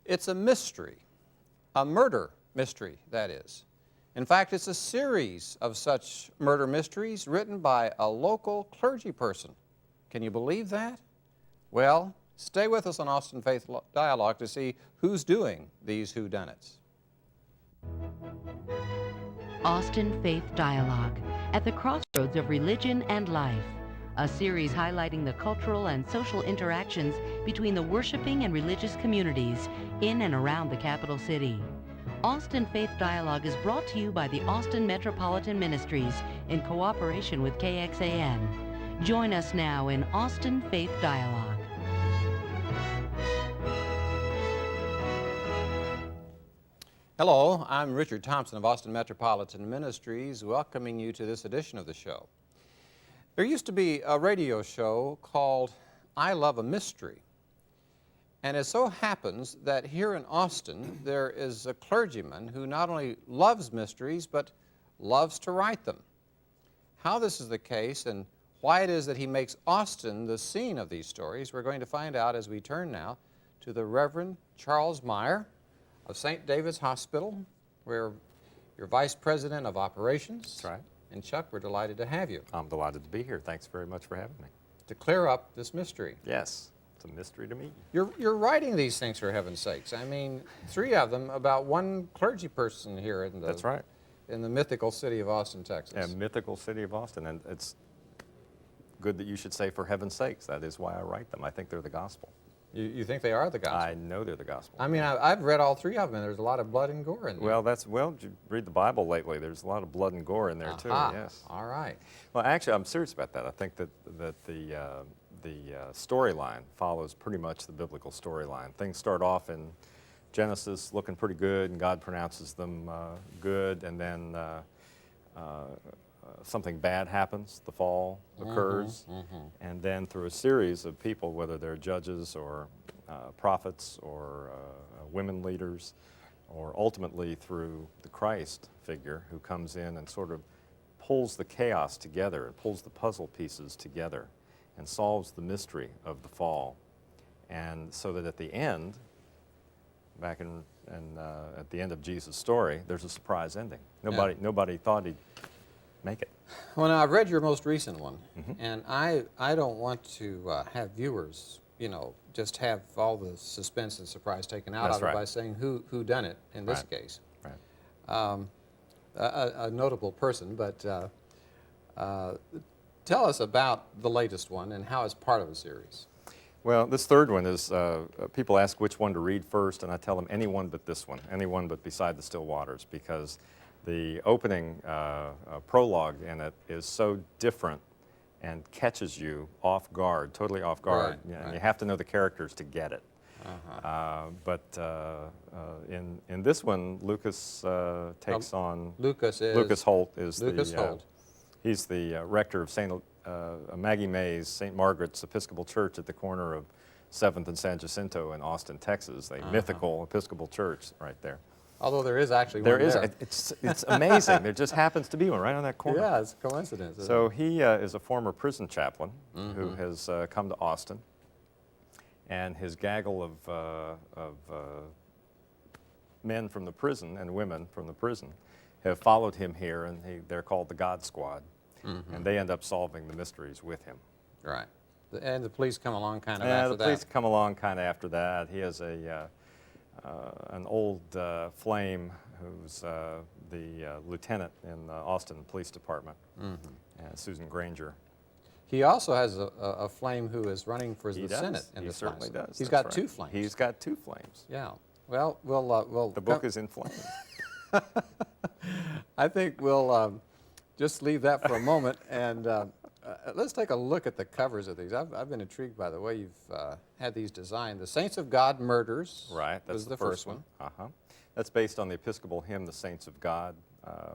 It's a mystery, a murder mystery, that is. In fact, it's a series of such murder mysteries written by a local clergy person. Can you believe that? Well, stay with us on Austin Faith Dialogue to see who's doing these whodunits. Austin Faith Dialogue, at the crossroads of religion and life. A series highlighting the cultural and social interactions between the worshiping and religious communities in and around the capital city. Austin Faith Dialogue is brought to you by the Austin Metropolitan Ministries in cooperation with KXAN. Join us now in Austin Faith Dialogue. Hello, I'm Richard Thompson of Austin Metropolitan Ministries, welcoming you to this edition of the show. There used to be a radio show called I Love a Mystery. And it so happens that here in Austin, there is a clergyman who not only loves mysteries, but loves to write them. How this is the case and why it is that he makes Austin the scene of these stories, we're going to find out as we turn now to the Reverend Charles Meyer of St. David's Hospital, where you're Vice President of Operations. That's right. And Chuck, we're delighted to have you. I'm delighted to be here. Thanks very much for having me. To clear up this mystery. Yes, it's a mystery to me. You're writing these things, for heaven's sakes. I mean, 3 of them about one clergy person here in the, That's right. in the mythical city of Austin, Texas. Yeah, mythical city of Austin, and it's good that you should say for heaven's sakes. That is why I write them. I think they're the gospel. You think they are the gospel? I know they're the gospel. I mean, I've read all 3 of them, and there's a lot of blood and gore in them. Well, did you read the Bible lately? There's a lot of blood and gore in there too. Yes. All right. Well, actually, I'm serious about that. I think that the storyline follows pretty much the biblical storyline. Things start off in Genesis looking pretty good, and God pronounces them good, and then something bad happens, the fall occurs, and then through a series of people, whether they're judges or prophets or women leaders, or ultimately through the Christ figure who comes in and sort of pulls the chaos together and pulls the puzzle pieces together and solves the mystery of the fall. And so that at the end, back at the end of Jesus' story, there's a surprise ending. Nobody thought he'd make it. Well, now, I've read your most recent one, and I don't want to have viewers, just have all the suspense and surprise taken out of it by saying who done it in this case. Right. A notable person, but tell us about the latest one and how it's part of a series. Well, this third one is, people ask which one to read first, and I tell them any one but this one, any one but Beside the Still Waters, because the opening prologue in it is so different and catches you off guard, totally off guard. And you have to know the characters to get it. But in this one, Lucas takes on... Lucas Holt is Lucas Holt. He's the rector of St. Maggie Mays, St. Margaret's Episcopal Church at the corner of 7th and San Jacinto in Austin, Texas, a mythical Episcopal church right there. Although there is actually one there. It's amazing. There just happens to be one right on that corner. Yeah, it's a coincidence. So he is a former prison chaplain who has come to Austin, and his gaggle of men from the prison and women from the prison have followed him here, and they're called the God Squad, and they end up solving the mysteries with him. Right. And the police come along kind of after that. The police come along kind of after that. He has an old flame who's the lieutenant in the Austin Police Department, Susan Granger. He also has a flame who is running for the Senate in this class. He certainly does. He's got 2 flames. He's got 2 flames. Yeah. Well, we'll the book is in flames. I think we'll just leave that for a moment, and let's take a look at the covers of these. I've been intrigued by the way you've had these designed. The Saints of God Murders that's the first one. That's based on the Episcopal hymn, The Saints of God.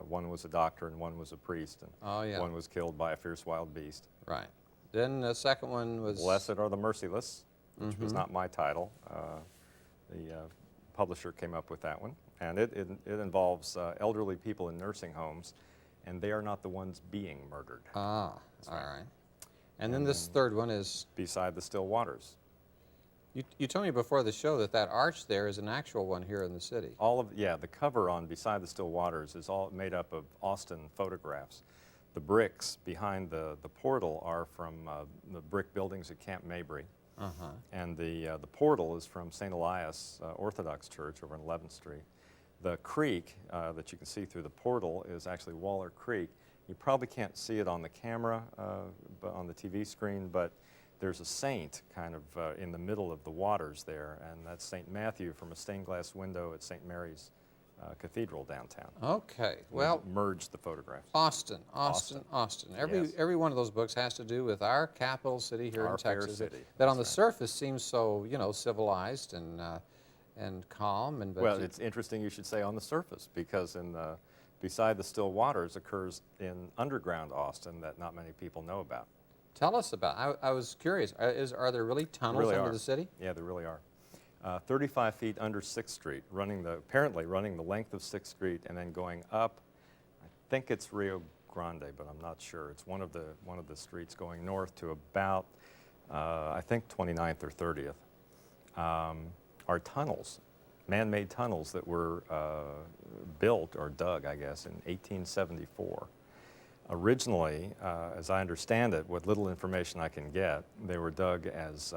One was a doctor and one was a priest, and one was killed by a fierce wild beast. Right. Then the second one was... Blessed are the Merciless, which was not my title. The publisher came up with that one. And it involves elderly people in nursing homes, and they are not the ones being murdered. All right. And then this third one is... Beside the Still Waters. You told me before the show that that arch there is an actual one here in the city. Yeah, the cover on Beside the Still Waters is all made up of Austin photographs. The bricks behind the portal are from the brick buildings at Camp Mabry. And the portal is from St. Elias Orthodox Church over on 11th Street. The creek that you can see through the portal is actually Waller Creek. You probably can't see it on the camera, on the TV screen, but there's a saint kind of in the middle of the waters there, and that's St. Matthew from a stained glass window at St. Mary's Cathedral downtown. Okay, well, merged the photographs. Austin. Every one of those books has to do with our capital city here in fair Texas. city. That on the surface seems so, civilized and calm. And Well, it's interesting you should say on the surface, because Beside the Still Waters occurs in underground Austin that not many people know about. Tell us about. I was curious. Are there really tunnels under the city? Yeah, there really are. 35 feet under 6th Street, apparently running the length of 6th Street and then going up. I think it's Rio Grande, but I'm not sure. It's one of the streets going north to about, I think 29th or 30th. Are tunnels, man-made tunnels that were built or dug, I guess, in 1874. Originally, as I understand it, what little information I can get, they were dug as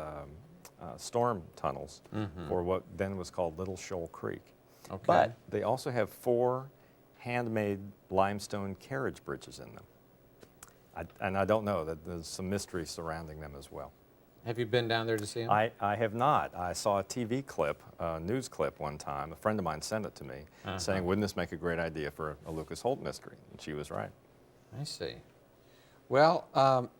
storm tunnels for what then was called Little Shoal Creek. Okay. But they also have 4 handmade limestone carriage bridges in them. And I don't know, that there's some mystery surrounding them as well. Have you been down there to see them? I have not. I saw a TV clip, a news clip one time. A friend of mine sent it to me, saying, wouldn't this make a great idea for a Lucas Holt mystery? And she was right. I see. Well,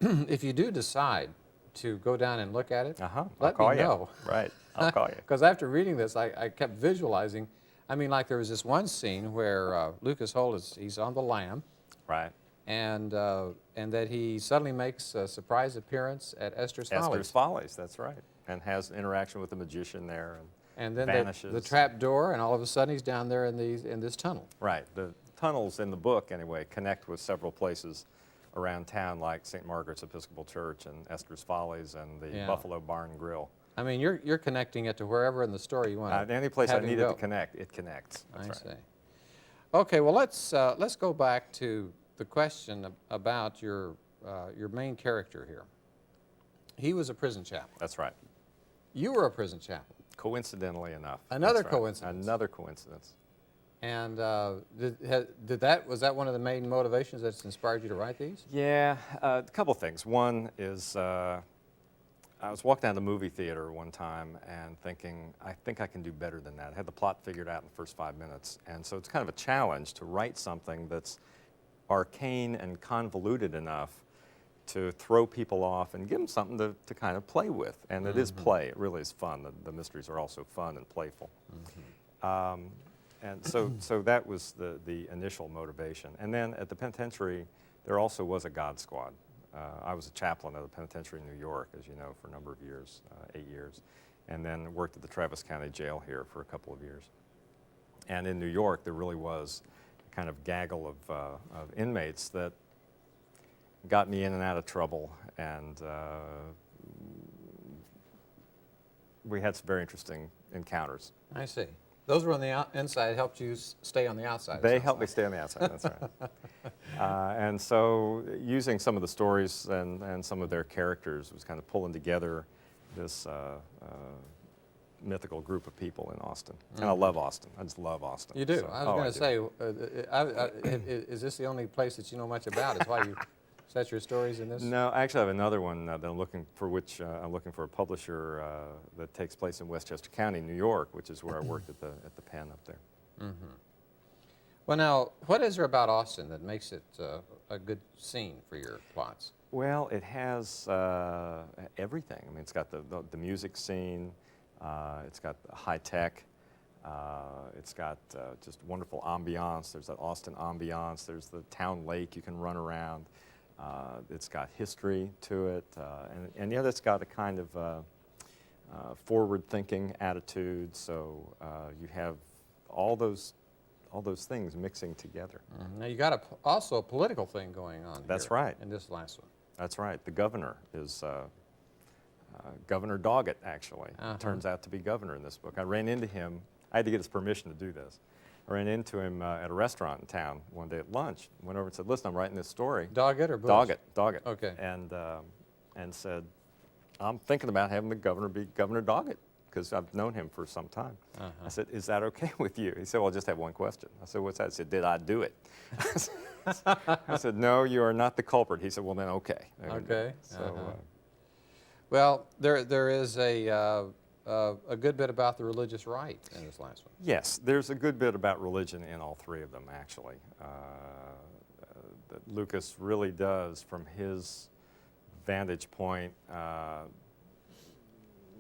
if you do decide to go down and look at it, let me know. Right, I'll call you. Because after reading this, I kept visualizing. I mean, like there was this one scene where Lucas Holt he's on the lam. Right. And that he suddenly makes a surprise appearance at Esther's Follies. Esther's Follies, that's right. And has interaction with the magician there and then vanishes. the trap door, and all of a sudden he's down there in this tunnel. Right. The tunnels in the book, anyway, connect with several places around town, like St. Margaret's Episcopal Church and Esther's Follies and the Buffalo Barn Grill. I mean, you're connecting it to wherever in the story you want. Any place I need it to connect, it connects. That's I right. see. Okay, well let's go back to the question about your main character here. He was a prison chaplain. That's right. You were a prison chaplain. Coincidentally enough. Another That's right. coincidence. Another coincidence. And was that one of the main motivations that's inspired you to write these? Yeah, a couple things. One is I was walking down the movie theater one time and thinking, I think I can do better than that. I had the plot figured out in the first 5 minutes. And so it's kind of a challenge to write something that's arcane and convoluted enough to throw people off and give them something to kind of play with. And it is play. It really is fun. The mysteries are also fun and playful. And so that was the initial motivation. And then at the penitentiary, there also was a God Squad. I was a chaplain at the penitentiary in New York, as you know, for a number of years, 8 years, and then worked at the Travis County Jail here for a couple of years. And in New York, there really was a kind of gaggle of inmates that got me in and out of trouble, and we had some very interesting encounters. I see. Those were on the inside, helped you stay on the outside. They helped me stay on the outside, that's right. And so using some of the stories and some of their characters was kind of pulling together this mythical group of people in Austin. And I love Austin. I just love Austin. You do? So, I was going to say, is this the only place that you know much about? Is why you set your stories in this? No, I actually have another one that I'm looking for, I'm looking for a publisher that takes place in Westchester County, New York, which is where I worked at the pen up there. Well, now, what is there about Austin that makes it a good scene for your plots? Well, it has everything. I mean, it's got the music scene, it's got high tech, it's got just wonderful ambiance. There's that Austin ambiance. There's the town lake you can run around. It's got history to it, and yet it's got a kind of forward-thinking attitude. So you have all those things mixing together. Now you got also a political thing going on. That's here right. In this last one. That's right. The governor is Governor Doggett, actually. Turns out to be governor in this book. I ran into him. I had to get his permission to do this. I ran into him at a restaurant in town one day at lunch. Went over and said, "Listen, I'm writing this story." Doggett or Bush? Doggett. Okay. And said, "I'm thinking about having the governor be Governor Doggett, because I've known him for some time." I said, "Is that okay with you?" He said, "Well, I just have one question." I said, "What's that?" He said, "Did I do it?" I said, "No, you are not the culprit." He said, "Well, then okay." Okay. So, Well, there is a good bit about the religious right in this last one. yes, there's a good bit about religion in all three of them, actually. That Lucas really does, from his vantage point,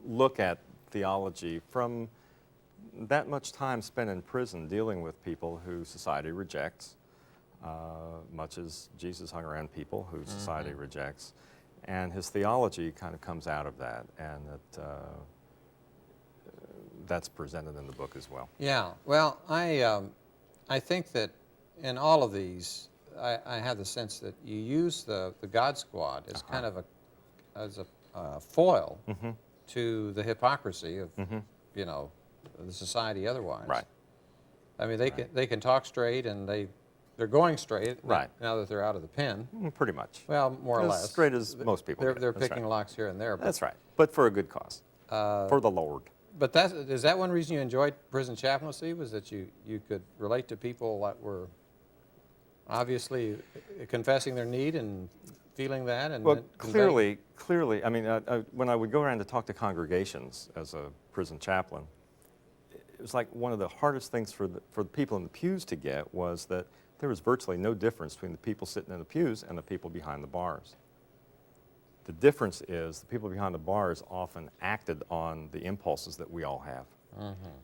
look at theology from that much time spent in prison dealing with people who society rejects, much as Jesus hung around people who society rejects. And his theology kind of comes out of that, and that's presented in the book as well. Yeah. Well, I think that in all of these, I have the sense that you use the God Squad as kind of a foil to the hypocrisy of you know, the society otherwise. Right. I mean, they can talk straight, and they're going straight Right. now that they're out of the pen. Pretty much. Well, more or As less. straight as most people They're get. That's picking right. locks here and there. But, That's right. But for a good cause. For the Lord. But is that one reason you enjoyed prison chaplaincy, was that you could relate to people that were obviously confessing their need and feeling that? And Well, then conveying- clearly, I mean, when I would go around to talk to congregations as a prison chaplain, it was like one of the hardest things for the people in the pews to get was that there was virtually no difference between the people sitting in the pews and the people behind the bars. The difference is the people behind the bars often acted on the impulses that we all have.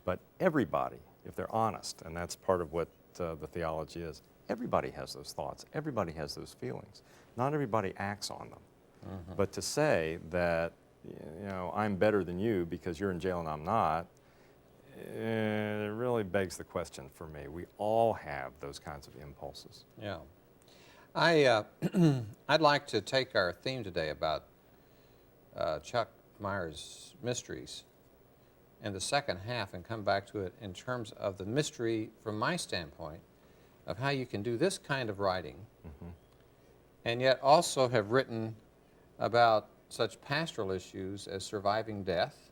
But everybody, if they're honest, and that's part of what the theology is, everybody has those thoughts. Everybody has those feelings. Not everybody acts on them. But to say that, you know, I'm better than you because you're in jail and I'm not, it really begs the question for me. We all have those kinds of impulses. Yeah. I'd like to take our theme today about Chuck Meyer's mysteries in the second half and come back to it in terms of the mystery, from my standpoint, of how you can do this kind of writing and yet also have written about such pastoral issues as surviving death,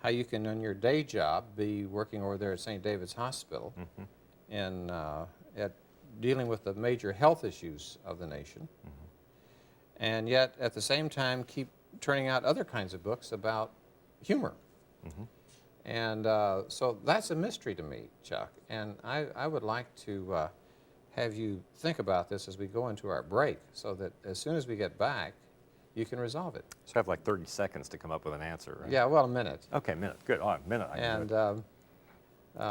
how you can, on your day job, be working over there at St. David's Hospital and at dealing with the major health issues of the nation, and yet at the same time keep turning out other kinds of books about humor. And so that's a mystery to me, Chuck, and I would like to have you think about this as we go into our break, so that as soon as we get back, you can resolve it. So I have like 30 seconds to come up with an answer, right? Yeah, well, a minute. Okay, minute. Good. All right, minute. I can do And it.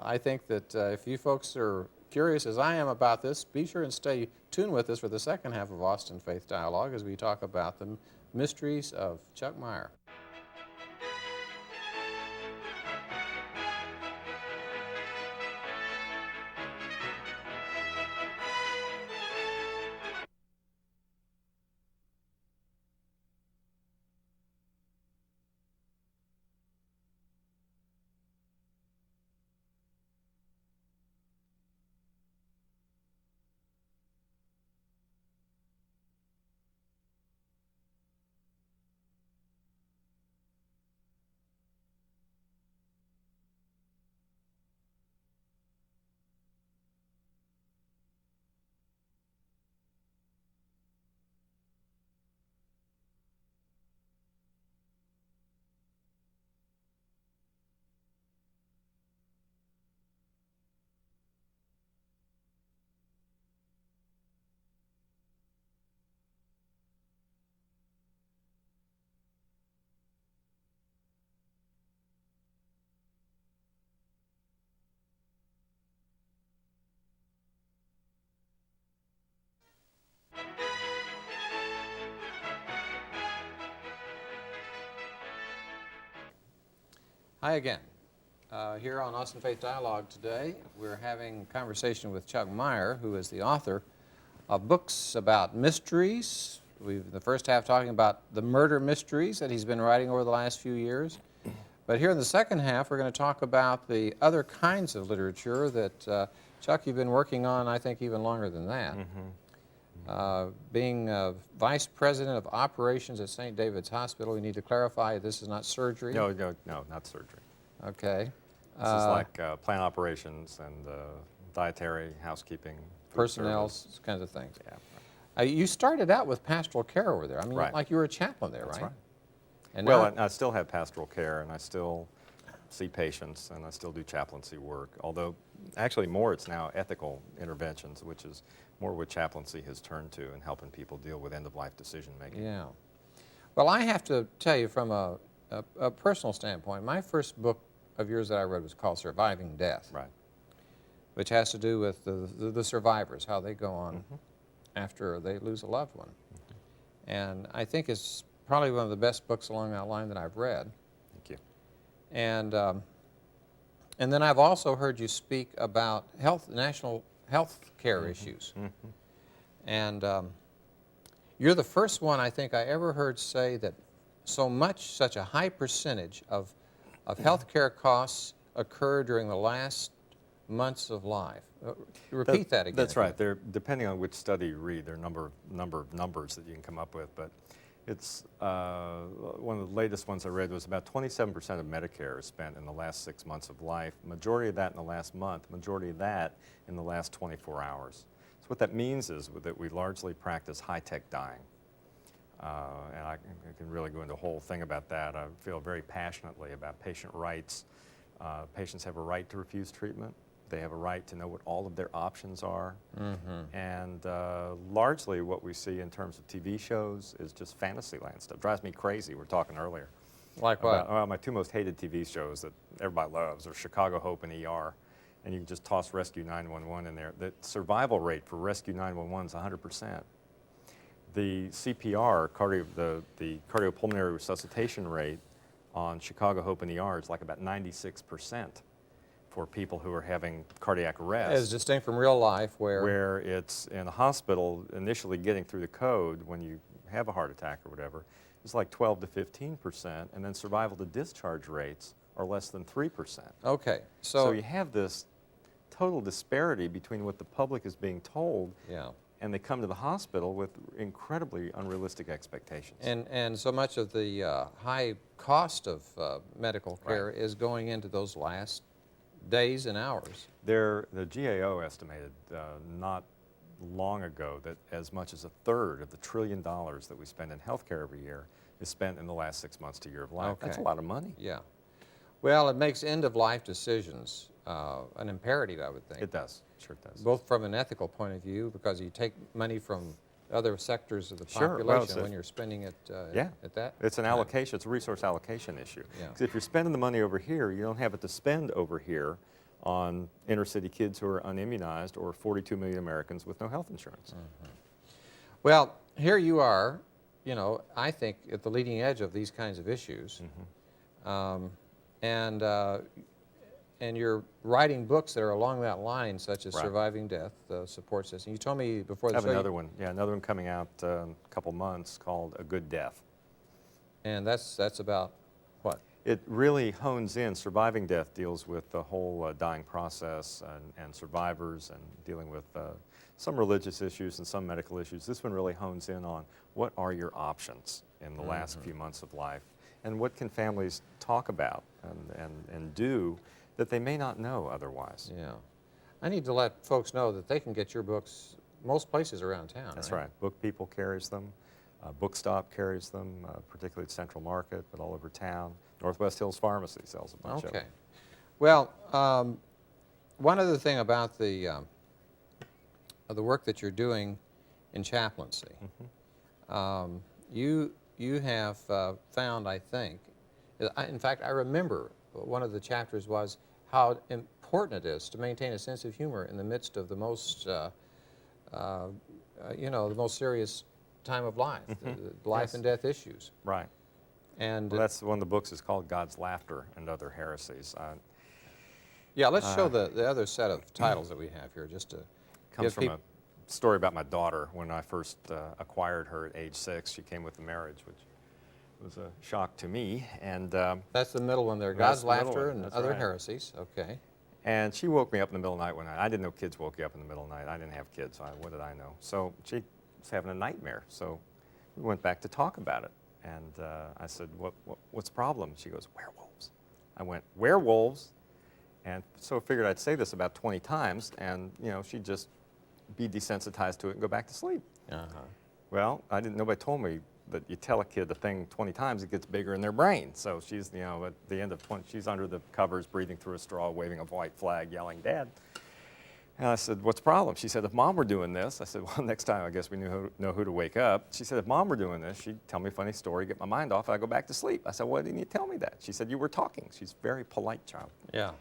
I think that if you folks are curious as I am about this, be sure and stay tuned with us for the second half of Austin Faith Dialogue as we talk about the mysteries of Chuck Meyer. Hi again. Here on Austin Faith Dialogue today, we're having a conversation with Chuck Meyer, who is the author of books about mysteries, we've in the first half talking about the murder mysteries that he's been writing over the last few years. But here in the second half, we're going to talk about the other kinds of literature that, Chuck, you've been working on, I think, even longer than that. Being Vice President of Operations at St. David's Hospital, we need to clarify this is not surgery. No, not surgery. Okay. This is like plant operations and dietary, housekeeping, food Personnel, service. kinds of things. Yeah. You started out with pastoral care over there. I mean, Right. like you were a chaplain there, That's right? right. And Well, now, I still have pastoral care, and I still see patients, and I still do chaplaincy work, although actually more it's now ethical interventions, which is more what chaplaincy has turned to in helping people deal with end-of-life decision-making. yeah. Well, I have to tell you from a personal standpoint, my first book of yours that I read was called Surviving Death, Right. which has to do with the survivors, how they go on after they lose a loved one. And I think it's probably one of the best books along that line that I've read. Thank you. And then I've also heard you speak about national health care issues. And you're the first one I think I ever heard say that such a high percentage of health care costs occur during the last months of life. Repeat that again. That's right. They're, depending on which study you read, there are a number of numbers that you can come up with, but it's one of the latest ones I read was about 27% of Medicare is spent in the last 6 months of life, majority of that in the last month, majority of that in the last 24 hours. So what that means is that we largely practice high-tech dying. And I can really go into a whole thing about that. I feel very passionately about patient rights. Patients have a right to refuse treatment. They have a right to know what all of their options are. And largely what we see in terms of TV shows is just fantasy land stuff. Drives me crazy. We were talking earlier. Like what? Well, my two most hated TV shows that everybody loves are Chicago Hope and ER. And you can just toss Rescue 911 in there. The survival rate for Rescue 911 is 100%. The CPR, the cardiopulmonary resuscitation rate on Chicago Hope and ER is like about 96% for people who are having cardiac arrest. As distinct from real life where it's in the hospital, initially getting through the code when you have a heart attack or whatever, it's like 12 to 15%, and then survival to discharge rates are less than 3%. Okay. So you have this total disparity between what the public is being told, and they come to the hospital with incredibly unrealistic expectations. And so much of the high cost of medical care is going into those last days and hours. The GAO estimated not long ago that as much as a third of the $1 trillion that we spend in healthcare every year is spent in the last 6 months to a year of life. Okay. That's a lot of money. Yeah. Well, it makes end-of-life decisions an imperative, I would think. It does. Sure it does. Both from an ethical point of view, because you take money from other sectors of the Sure. population Well, when you're spending it at that It's an time. allocation. It's a resource allocation issue. Yeah. 'Cause if you're spending the money over here, you don't have it to spend over here on inner-city kids who are unimmunized or 42 million Americans with no health insurance. Well, here you are, you know, I think at the leading edge of these kinds of issues. And you're writing books that are along that line, such as Right. Surviving Death, the support system. You told me before I the have show, another one. Yeah, another one coming out in a couple months called A Good Death. and that's about what? It really hones in. Surviving Death deals with the whole dying process and survivors and dealing with some religious issues and some medical issues. This one really hones in on what are your options in the last few months of life, and what can families talk about and do that they may not know otherwise. Yeah. I need to let folks know that they can get your books most places around town. That's right. Book People carries them. Bookstop carries them, particularly at Central Market, but all over town. Northwest Hills Pharmacy sells a bunch of them. Okay. Well, one other thing about the work that you're doing in chaplaincy, you have found, I think, in fact, I remember one of the chapters was how important it is to maintain a sense of humor in the midst of the most, the most serious time of life, the life and death issues. Right. And Well, that's one of the books is called God's Laughter and Other Heresies. yeah, let's show the other set of titles that we have here, just to Comes give from people. a story about my daughter. When I first acquired her at age 6, she came with the marriage, which was a shock to me. And That's the middle one there. That's God's the middle laughter one, and that's other right. heresies. Okay. And she woke me up in the middle of the night one night. I didn't know kids woke you up in the middle of the night. I didn't have kids. What did I know? So she was having a nightmare. So we went back to talk about it. And I said, what's the problem? She goes, werewolves. I went, werewolves? And so I figured I'd say this about 20 times, and she'd just be desensitized to it and go back to sleep. Uh-huh. Well, nobody told me that you tell a kid a thing 20 times, it gets bigger in their brain. So she's, at the end of 20, she's under the covers, breathing through a straw, waving a white flag, yelling, Dad. And I said, what's the problem? She said, if Mom were doing this, I said, well, next time I guess we know who to wake up. She said, if Mom were doing this, she'd tell me a funny story, get my mind off, and I'd go back to sleep. I said, why didn't you tell me that? She said, you were talking. She's a very polite child. Yeah.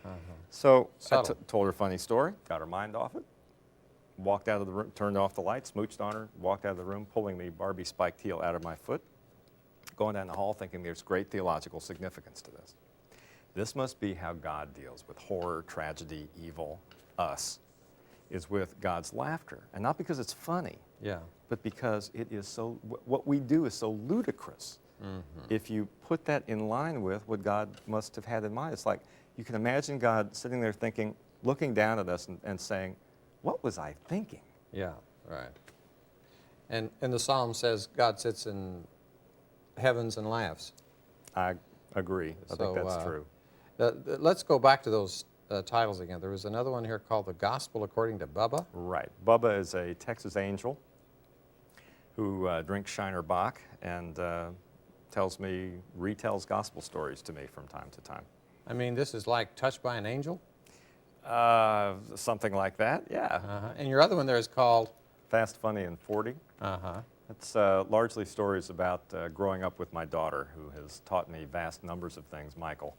So I Subtle. told her a funny story, got her mind off it, walked out of the room, turned off the lights, smooched on her, walked out of the room, pulling the Barbie spiked heel out of my foot, going down the hall thinking there's great theological significance to this. This must be how God deals with horror, tragedy, evil, us, is with God's laughter. And not because it's funny, Yeah. but because it is what we do is so ludicrous. If you put that in line with what God must have had in mind, it's like you can imagine God sitting there thinking, looking down at us and saying, what was I thinking? Yeah. Right. And the Psalm says God sits in heavens and laughs. I agree. I think that's true. Let's go back to those titles again. There was another one here called The Gospel According to Bubba. Right. Bubba is a Texas Angel who drinks Shiner Bock and retells gospel stories to me from time to time. I mean, this is like Touched by an Angel? Something like that, yeah. Uh-huh. And your other one there is called? Fast, Funny, and 40. Uh-huh. It's largely stories about growing up with my daughter, who has taught me vast numbers of things, Michael.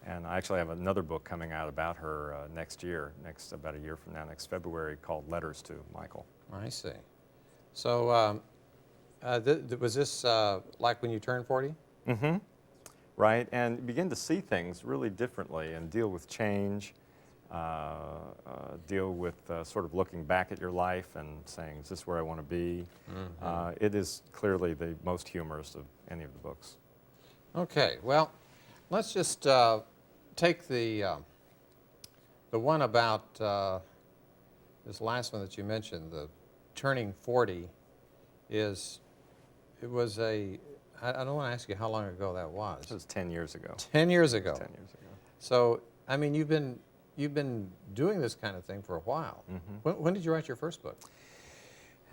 And I actually have another book coming out about her next year, about a year from now, next February, called Letters to Michael. I see. So was this like when you turned 40? Mm-hmm. Right, and begin to see things really differently and deal with change, deal with sort of looking back at your life and saying, is this where I want to be? It is clearly the most humorous of any of the books. Okay, well, let's just take the one about this last one that you mentioned, the turning 40 I don't want to ask you how long ago that was. This was 10 years ago. 10 years ago. 10 years ago. So, I mean, you've been doing this kind of thing for a while. When did you write your first book?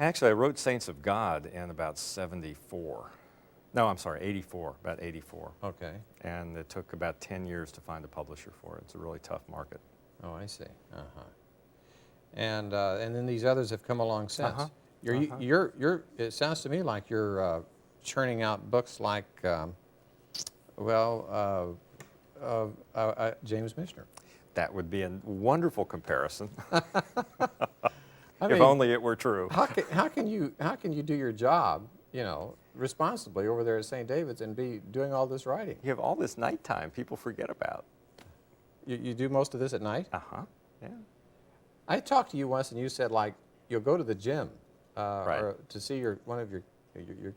Actually, I wrote Saints of God in about 74. No, I'm sorry, 84, about 84. Okay. And it took about 10 years to find a publisher for it. It's a really tough market. Oh, I see. Uh-huh. And then these others have come along since. It sounds to me like you're churning out books like, James Michener. That would be a wonderful comparison. I If mean, only it were true. How can you do your job, responsibly over there at St. David's and be doing all this writing? You have all this nighttime people forget about. You do most of this at night? Uh-huh, yeah. I talked to you once and you said, like, you'll go to the gym Right. or to see one of your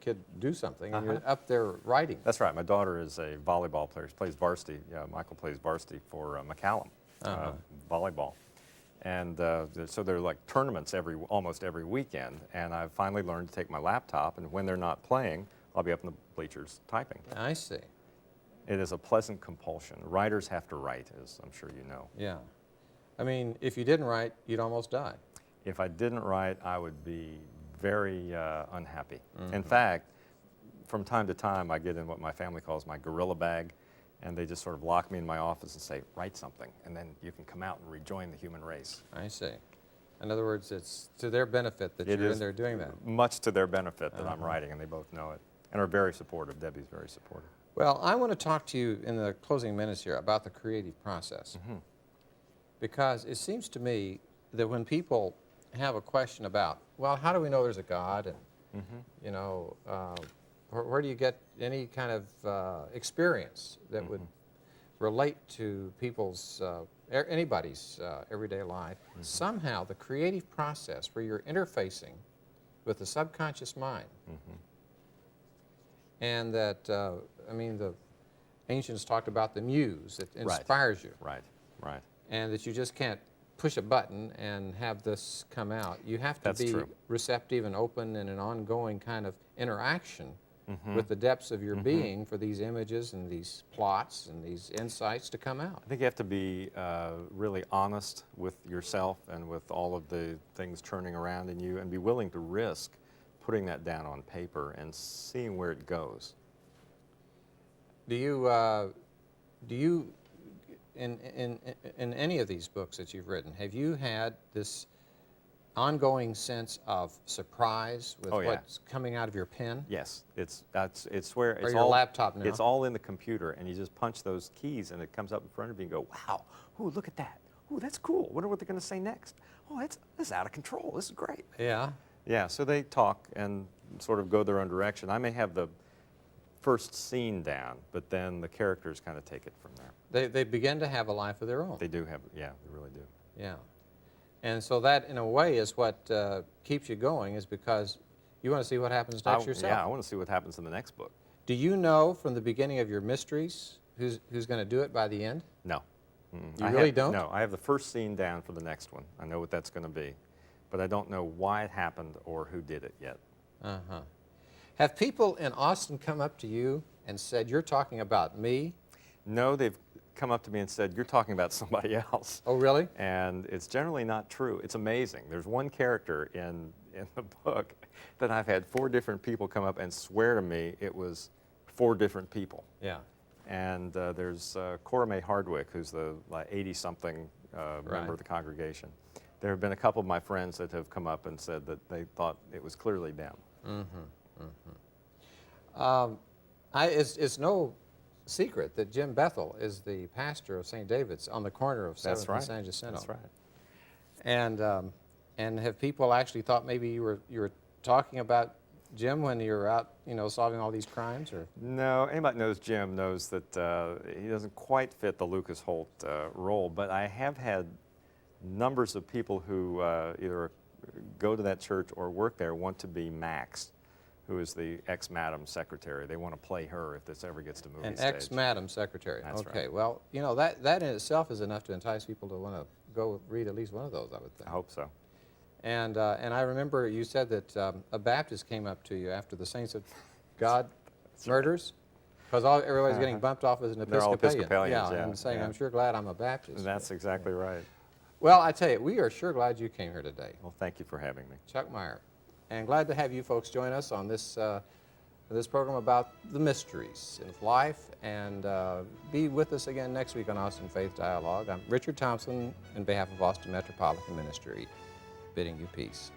kid do something, and you're up there writing. That's right. My daughter is a volleyball player. She plays varsity. Yeah, Michael plays varsity for McCallum volleyball. And so there are like tournaments almost every weekend. And I've finally learned to take my laptop, and when they're not playing, I'll be up in the bleachers typing. I see. It is a pleasant compulsion. Writers have to write, as I'm sure you know. Yeah. I mean, if you didn't write, you'd almost die. If I didn't write, I would be very unhappy. In fact, from time to time, I get in what my family calls my gorilla bag, and they just sort of lock me in my office and say, write something, and then you can come out and rejoin the human race. I see. In other words, it's to their benefit that you're in there doing that. Much to their benefit that I'm writing, and they both know it, and are very supportive. Debbie's very supportive. Well, I want to talk to you in the closing minutes here about the creative process. Because it seems to me that when people have a question about, well, how do we know there's a God? And, where do you get any kind of experience that would relate to people's anybody's everyday life, somehow the creative process where you're interfacing with the subconscious mind, and that, I mean, the ancients talked about the muse that inspires you, Right, right. and that you just can't push a button and have this come out. You have to That's be true. receptive and open in an ongoing kind of interaction with the depths of your being for these images and these plots and these insights to come out. I think you have to be really honest with yourself and with all of the things churning around in you, and be willing to risk putting that down on paper and seeing where it goes. Do you in any of these books that you've written, have you had this ongoing sense of surprise with Oh, yeah. what's coming out of your pen? Yes, it's where it's your all laptop now. It's all in the computer, and you just punch those keys, and it comes up in front of you and go, wow, ooh, look at that. Ooh, that's cool. Wonder what they're going to say next. Oh, this is out of control. This is great. Yeah. Yeah, so they talk and sort of go their own direction. I may have the first scene down, but then the characters kind of take it from there. They begin to have a life of their own. They do have, yeah, they really do. Yeah. And so that, in a way, is what keeps you going, is because you want to see what happens next yourself. Yeah, I want to see what happens in the next book. Do you know from the beginning of your mysteries who's going to do it by the end? No. You really don't? No, I have the first scene down for the next one. I know what that's going to be, but I don't know why it happened or who did it yet. Uh-huh. Have people in Austin come up to you and said, "You're talking about me"? No, they've come up to me and said, "You're talking about somebody else." Oh, really? And it's generally not true. It's amazing. There's one character in the book that I've had 4 different people come up and swear to me it was 4 different people. Yeah. And there's Cora Mae Hardwick, who's the 80-something member of the congregation. There have been a couple of my friends that have come up and said that they thought it was clearly them. It's no secret that Jim Bethel is the pastor of St. David's on the corner of 7th and San Jacinto. That's right. And have people actually thought maybe you were talking about Jim when you were out, solving all these crimes? Or? No, anybody knows Jim knows that he doesn't quite fit the Lucas Holt role, but I have had numbers of people who either go to that church or work there want to be Max, who is the ex-madam secretary. They want to play her if this ever gets to movie An stage. ex-madam secretary. That's okay, right. well, that in itself is enough to entice people to want to go read at least one of those, I would think. I hope so. And I remember you said that a Baptist came up to you after the Saints of God murders, because everybody's getting bumped off as an They're all Episcopalian. Episcopalians, yeah, and saying, yeah. I'm sure glad I'm a Baptist. That's exactly right. Well, I tell you, we are sure glad you came here today. Well, thank you for having me. Chuck Meyer. And glad to have you folks join us on this program about the mysteries of life. And be with us again next week on Austin Faith Dialogue. I'm Richard Thompson, in behalf of Austin Metropolitan Ministry, bidding you peace.